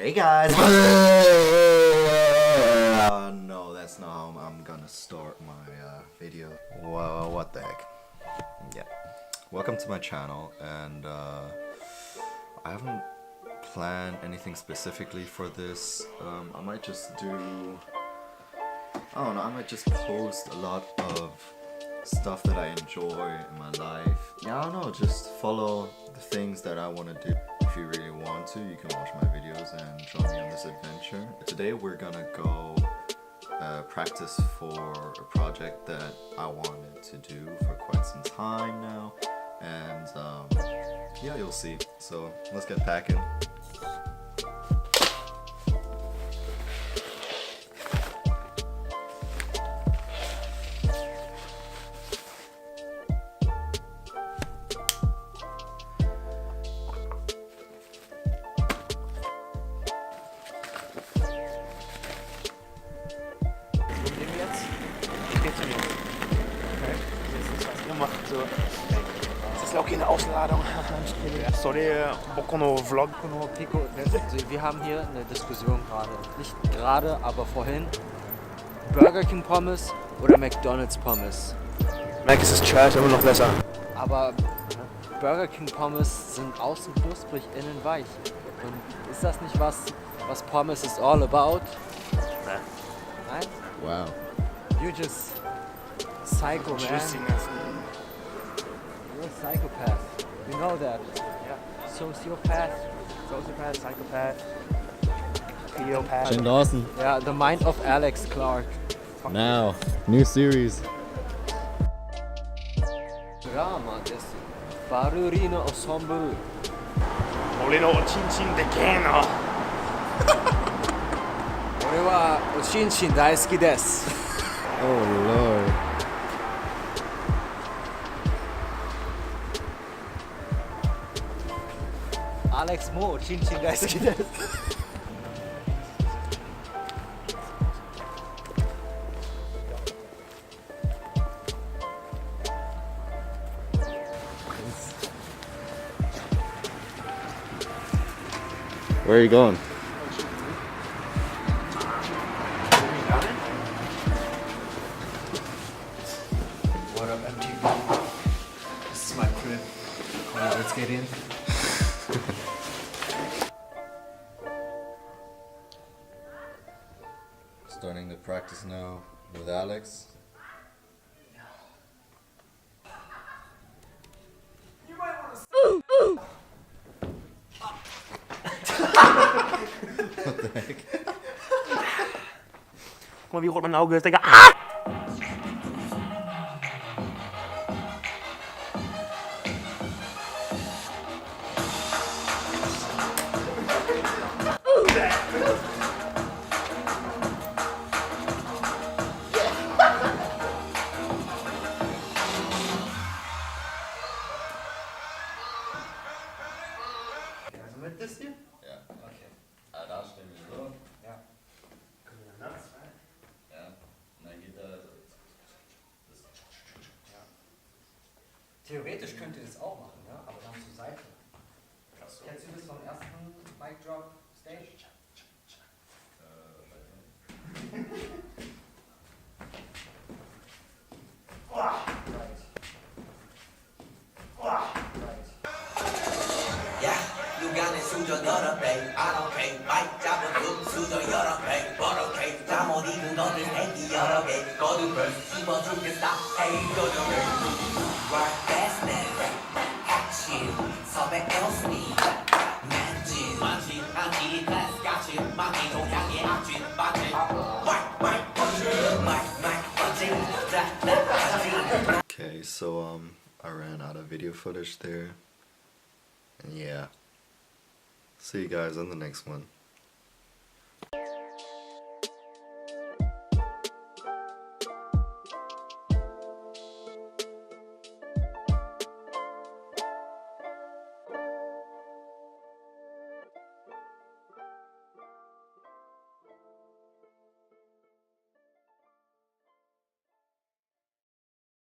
Hey guys! No, that's not how I'm gonna start my video. Well, what the heck. Yeah. Welcome to my channel, and I haven't planned anything specifically for this. I might just do... I don't know, I might just post a lot of stuff that I enjoy in my life. Yeah, I don't know, just follow the things that I want to do. If you really want to, you can watch my videos and join me on this adventure. Today we're gonna go practice for a project that I wanted to do for quite some time now, and yeah, you'll see. So let's get packing. Okay, eine Außenladung. Sorry, Bokono Vlog. Wir haben hier eine Diskussion gerade. Nicht gerade, aber vorhin. Burger King Pommes oder McDonald's Pommes? Mac ist trash, immer noch besser. Aber Burger King Pommes sind außen knusprig, innen weich. Und ist das nicht was Pommes is all about? Nein. Nein? Wow. You just psycho, man. You're a psychopath. You know that. Yeah. Sociopath. Sociopath, psychopath, pediopath. Shane Dawson. Yeah, the mind of Alex Clark. Now, new series. Drama des Ballerina Ensemble. 俺のおちんちんでけえな。俺はおちんちん大好きです。 Oh Lord. Alexもおちんちん大好きです。Where are you going? What up, Emdad? This is my crib. Let's get in. Starting the practice now with Alex. What the heck? Kom maar, wie gooit mijn augen tegen? Mit das hier? Ja. Okay. Da stehen wir so. Ja. Ja. Und dann geht da. Ja. Theoretisch könnt ihr das auch machen, ja? Aber dann zur Seite. Kennst du das vom ersten Mic Drop Stage? 수저 여러 배, 안 오케이, 마이크 잡은 수저 여러 배, 버럭해, 잠옷 입은 너는 애기 여러 개, 거두벌 씹어주겠다, 헤이 거두벌. Work fast man, action, 섭외 els니, 만진, 만진, 한지, class, 같이, 망이 동향의 악진, 만진, 마이크, 번진, 마이크, 번진, Okay, so I ran out of video footage there. And yeah. See you guys on the next one.